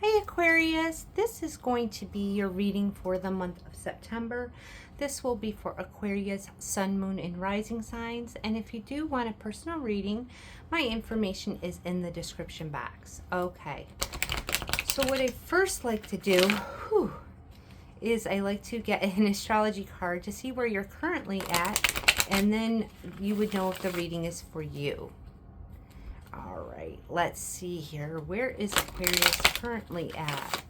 Hi Aquarius, this is going to be your reading for the month of September. This will be for Aquarius, Sun, Moon, and Rising signs. And if you do want a personal reading, my information is in the description box. Okay, so what I first like to do is I like to get an astrology card to see where you're currently at, and then you would know if the reading is for you. All right, let's see here. Where is Aquarius currently at?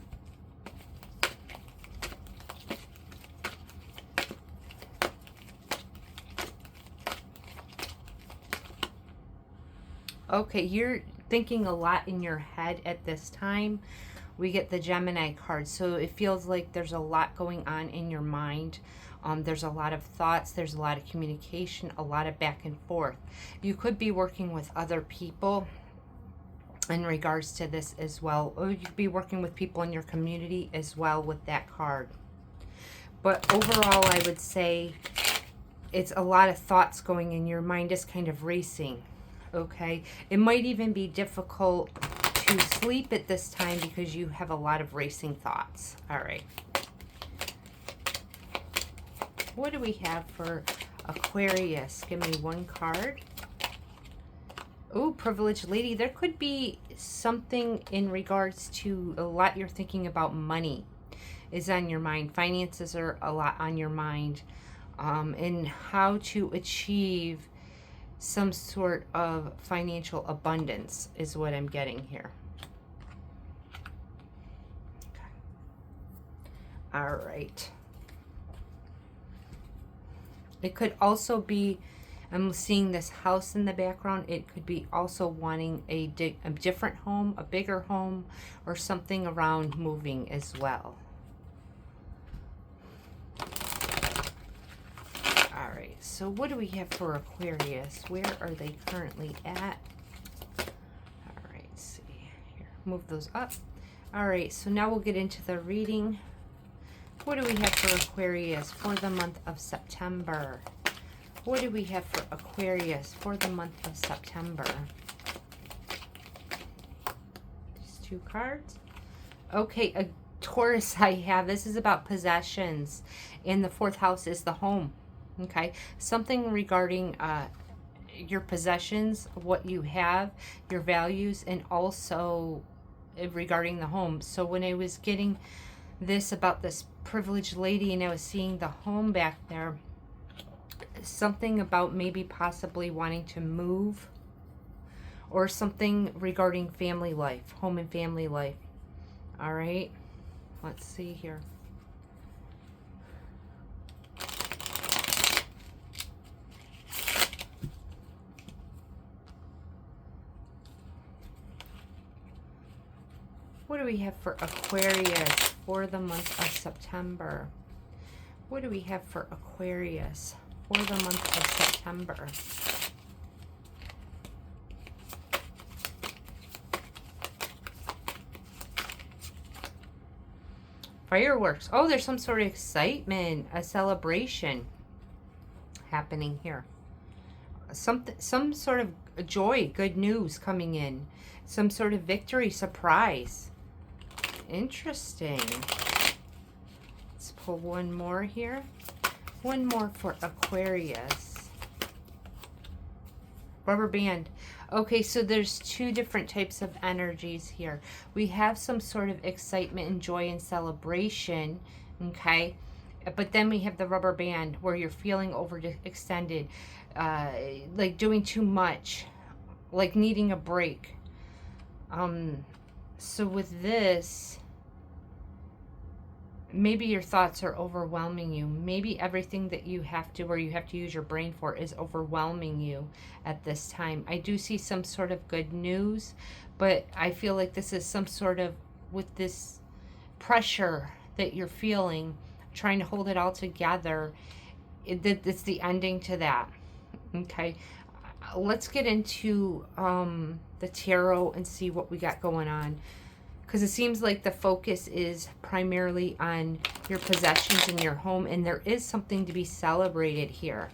Okay, you're thinking a lot in your head at this time. We get the Gemini card, so it feels like there's a lot going on in your mind. There's a lot of thoughts, there's a lot of communication, a lot of back and forth. You could be working with other people in regards to this as well, or you could be working with people in your community as well with that card. But overall, I would say it's a lot of thoughts going in. Your mind is kind of racing, okay? It might even be difficult to sleep at this time because you have a lot of racing thoughts. All right. What do we have for Aquarius? Give me one card. Oh, privileged lady. There could be something in regards to a lot you're thinking about. Money is on your mind. Finances are a lot on your mind. And how to achieve some sort of financial abundance is what I'm getting here. Okay. All right. It could also be, I'm seeing this house in the background. It could be also wanting a different home, a bigger home, or something around moving as well. All right, so what do we have for Aquarius? Where are they currently at? All right, let's see here. Move those up. All right, so now we'll get into the reading. What do we have for Aquarius for the month of September? What do we have for Aquarius for the month of September? Just two cards. Okay, a Taurus I have. This is about possessions. And the fourth house is the home. Okay, something regarding your possessions, what you have, your values, and also regarding the home. So when I was getting this about this privileged lady and I was seeing the home back there, something about maybe possibly wanting to move, or something regarding family life, home and family life. All right, let's see here. What do we have for Aquarius for the month of September? What do we have for Aquarius for the month of September? Fireworks. Oh, there's some sort of excitement, a celebration happening here. Some sort of joy, good news coming in. Some sort of victory, surprise. Interesting. Let's pull one more here. One more for Aquarius. Rubber band. Okay, so there's two different types of energies here. We have some sort of excitement and joy and celebration, okay? But then we have the rubber band where you're feeling overextended, like doing too much, like needing a break. So with this, maybe your thoughts are overwhelming you. Maybe everything that you have to, or you have to use your brain for, is overwhelming you at this time. I do see some sort of good news, but I feel like this is some sort of, with this pressure that you're feeling, trying to hold it all together, it's the ending to that. Okay, let's get into the tarot and see what we got going on, because it seems like the focus is primarily on your possessions in your home, and there is something to be celebrated here.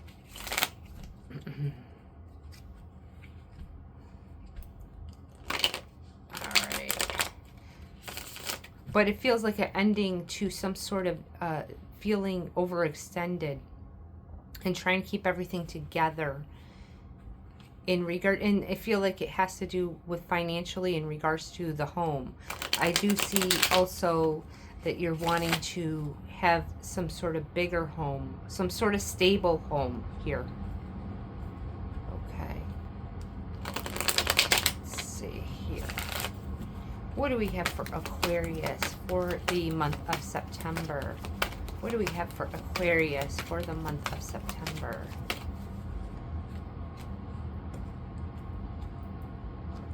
All right. But it feels like an ending to some sort of feeling overextended and trying to keep everything together in regard, and I feel like it has to do with financially in regards to the home. I do see also that you're wanting to have some sort of bigger home, some sort of stable home here. Okay. Let's see here. What do we have for Aquarius for the month of September? What do we have for Aquarius for the month of September?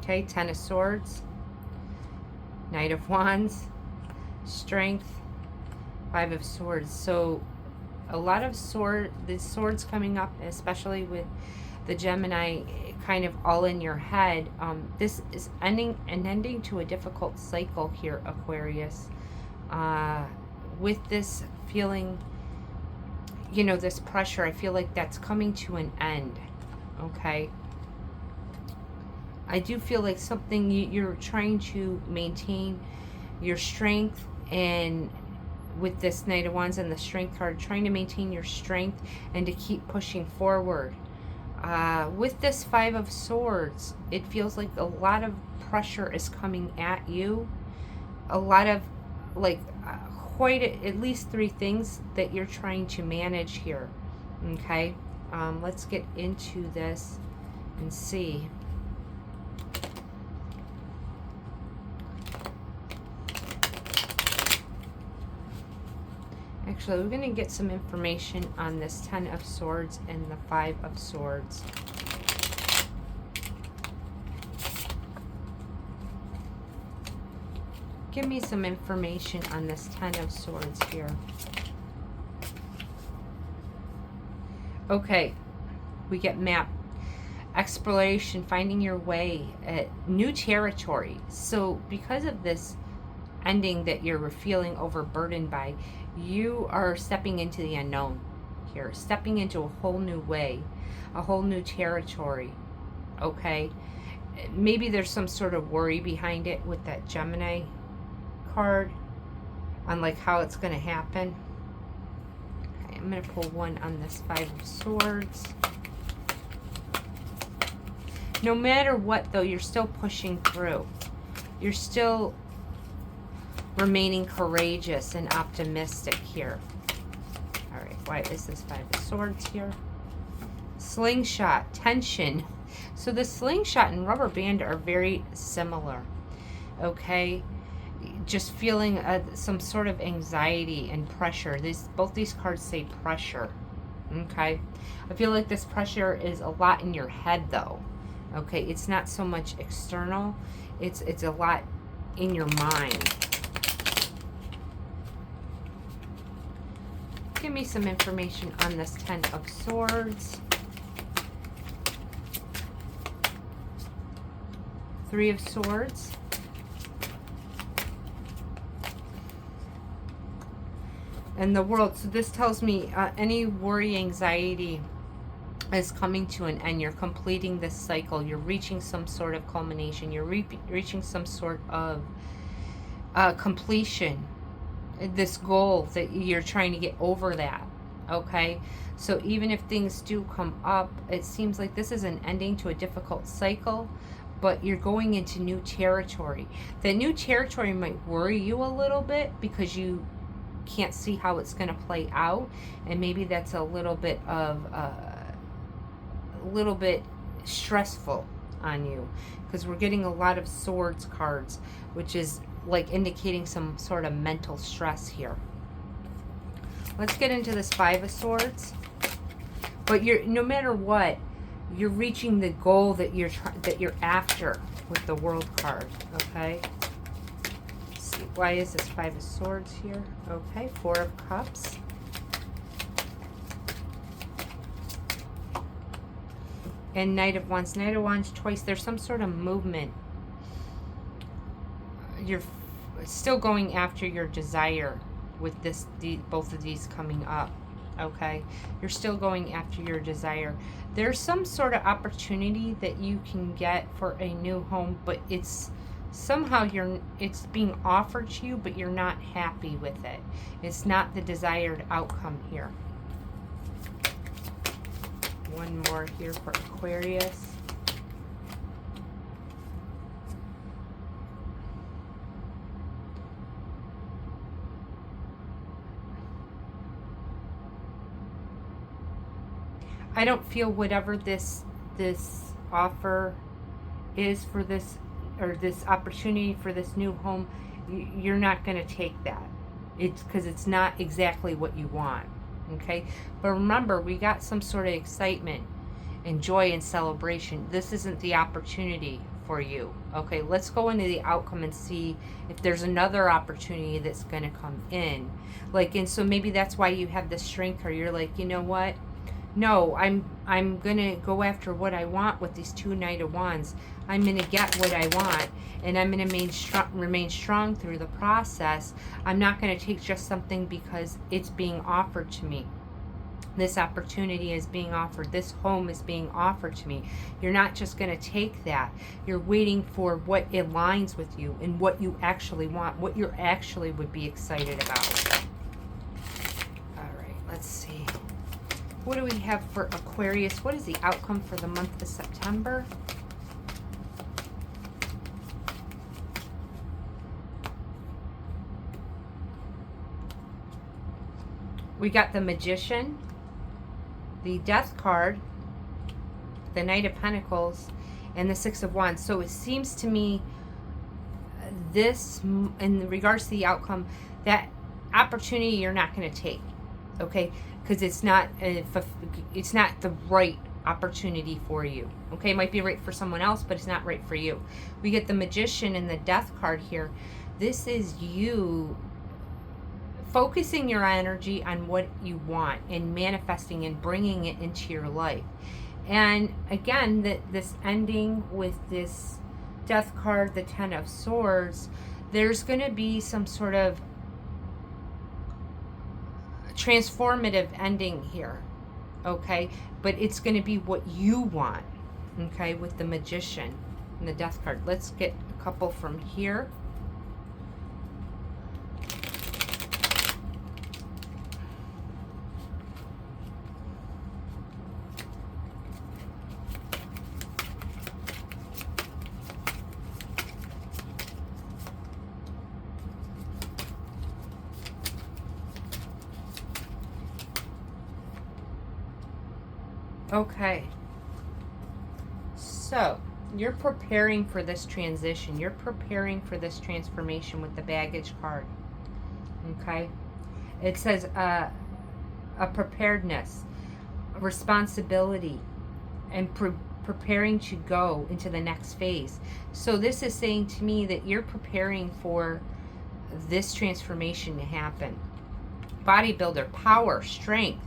Okay, Ten of Swords, Knight of Wands, Strength, Five of Swords. So a lot of the swords coming up, especially with the Gemini kind of all in your head. This is an ending to a difficult cycle here, Aquarius. With this feeling, you know, this pressure, I feel like that's coming to an end. Okay. I do feel like something you're trying to maintain your strength, and with this Knight of Wands and the Strength card, trying to maintain your strength and to keep pushing forward. With this Five of Swords, it feels like a lot of pressure is coming at you. A lot of, like, at least 3 things that you're trying to manage here. Okay? Let's get into this and see. Actually, we're going to get some information on this Ten of Swords and the Five of Swords. Give me some information on this Ten of Swords here. Okay, we get map. Exploration, finding your way, new territory. So because of this ending that you're feeling overburdened by, you are stepping into the unknown here, stepping into a whole new way, a whole new territory. Okay, maybe there's some sort of worry behind it with that Gemini card on like how it's going to happen. Okay, I'm going to pull one on this Five of Swords. No matter what, though, you're still pushing through. You're still remaining courageous and optimistic here. All right, why is this Five of Swords here? Slingshot, tension. So the slingshot and rubber band are very similar. Okay, just feeling some sort of anxiety and pressure. Both these cards say pressure. Okay, I feel like this pressure is a lot in your head, though. Okay, it's not so much external. It's a lot in your mind. Give me some information on this Ten of Swords. Three of Swords. And the World. So this tells me any worry, anxiety is coming to an end. You're completing this cycle. You're reaching some sort of culmination. You're reaching some sort of completion. This goal that you're trying to get over that. Okay, so even if things do come up, it seems like this is an ending to a difficult cycle, but you're going into new territory. The new territory might worry you a little bit because you can't see how it's going to play out, and maybe that's a little bit stressful on you, because we're getting a lot of swords cards, which is like indicating some sort of mental stress here. Let's get into this Five of Swords. But no matter what, you're reaching the goal that you're after with the World card. Okay. Let's see, why is this Five of Swords here? Okay, Four of Cups. And Knight of Wands. Knight of Wands twice. There's some sort of movement. You're still going after your desire with both of these coming up. Okay, you're still going after your desire. There's some sort of opportunity that you can get for a new home, but it's somehow it's being offered to you, but you're not happy with it. It's not the desired outcome here. One more here for Aquarius. I don't feel whatever this offer is for this, or this opportunity for this new home, you're not going to take that. It's because it's not exactly what you want. Okay, but remember, we got some sort of excitement and joy and celebration. This isn't the opportunity for you. Okay, let's go into the outcome and see if there's another opportunity that's going to come in. Like, and so maybe that's why you have this strength card. You're like, you know what? No, I'm gonna go after what I want with these two Knight of Wands. I'm gonna get what I want, and I'm gonna remain strong through the process. I'm not gonna take just something because it's being offered to me. This opportunity is being offered. This home is being offered to me. You're not just gonna take that. You're waiting for what aligns with you and what you actually want, what you actually would be excited about. All right, let's see. What do we have for Aquarius? What is the outcome for the month of September? We got the Magician, the Death card, the Knight of Pentacles, and the Six of Wands. So it seems to me this, in regards to the outcome, that opportunity you're not going to take. Okay, because it's not the right opportunity for you. Okay, it might be right for someone else, but it's not right for you. We get the Magician and the Death card here. This is you focusing your energy on what you want and manifesting and bringing it into your life. And again, this ending with this Death card, the Ten of Swords, there's going to be some sort of transformative ending here, okay? But it's going to be what you want, okay, with the Magician and the Death card. Let's get a couple from here. Okay, so you're preparing for this transition. You're preparing for this transformation with the Baggage card. Okay, it says a preparedness, a responsibility, and preparing to go into the next phase. So this is saying to me that you're preparing for this transformation to happen. Bodybuilder, power, strength.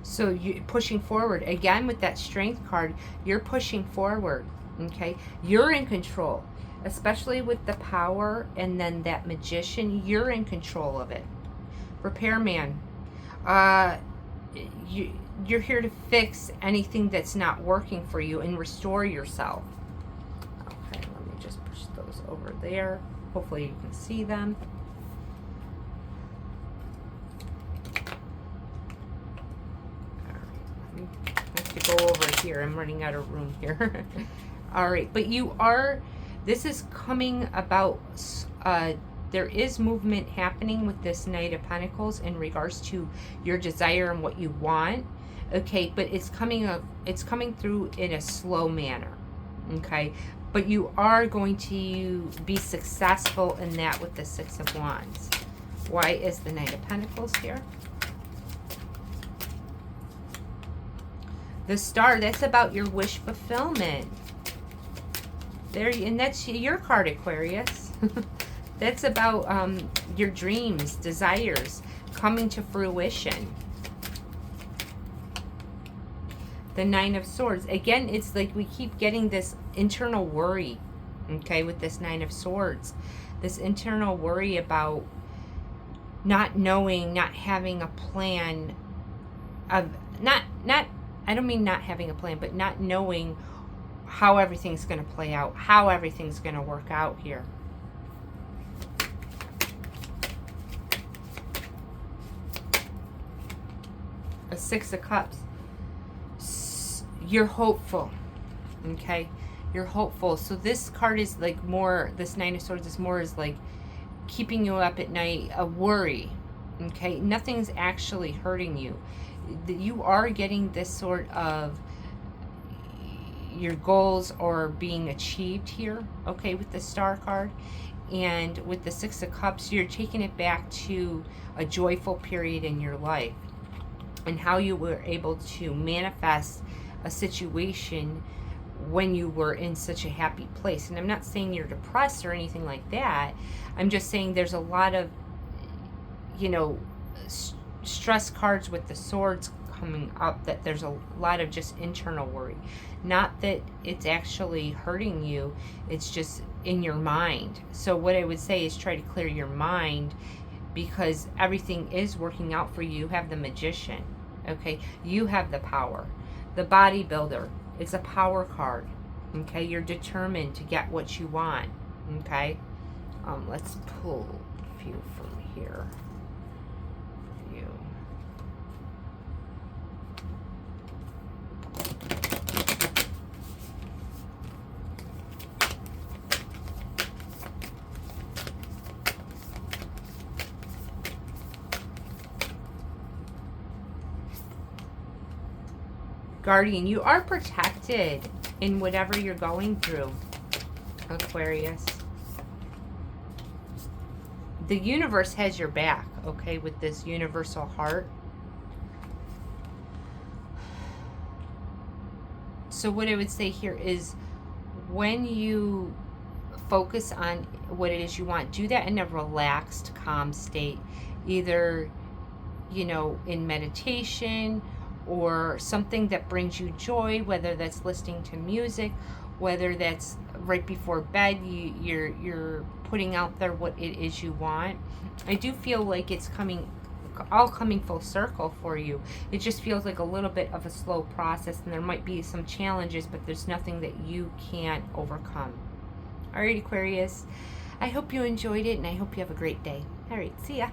So you're pushing forward. Again, with that Strength card, you're pushing forward, okay? You're in control, especially with the Power and then that Magician. You're in control of it. Repairman, you're here to fix anything that's not working for you and restore yourself. Okay, let me just push those over there. Hopefully you can see them. To go over here. I'm running out of room here. All right, but this is coming about, there is movement happening with this Knight of Pentacles in regards to your desire and what you want. Okay, but it's coming through in a slow manner. Okay, but you are going to be successful in that with the Six of Wands. Why is the Knight of Pentacles here? The Star, that's about your wish fulfillment. There, and that's your card, Aquarius. That's about your dreams, desires coming to fruition. The Nine of Swords. Again, it's like we keep getting this internal worry, okay, with this Nine of Swords. This internal worry about not knowing, not having a plan of, I don't mean not having a plan, but not knowing how everything's going to play out, how everything's going to work out here. a Six of Cups. You're hopeful, okay? You're hopeful. So this card is like more, this Nine of Swords is more is like keeping you up at night, a worry, okay? Nothing's actually hurting you. You are getting this sort of, your goals are being achieved here, okay, with the Star card. And with the Six of Cups, you're taking it back to a joyful period in your life and how you were able to manifest a situation when you were in such a happy place. And I'm not saying you're depressed or anything like that. I'm just saying there's a lot of, you know, stress cards with the swords coming up, that there's a lot of just internal worry. Not that it's actually hurting you, it's just in your mind. So what I would say is try to clear your mind, because everything is working out for you. You have the Magician, okay? You have the power. The Bodybuilder, it's a power card, okay? You're determined to get what you want, okay? Let's pull a few from here. Guardian, you are protected in whatever you're going through, Aquarius. The universe has your back, okay, with this universal heart. So what I would say here is, when you focus on what it is you want, do that in a relaxed, calm state. Either, you know, in meditation, or something that brings you joy, whether that's listening to music, whether that's right before bed, you're putting out there what it is you want. I do feel like it's all coming full circle for you. It just feels like a little bit of a slow process, and there might be some challenges, but there's nothing that you can't overcome. All right, Aquarius, I hope you enjoyed it, and I hope you have a great day. All right, see ya.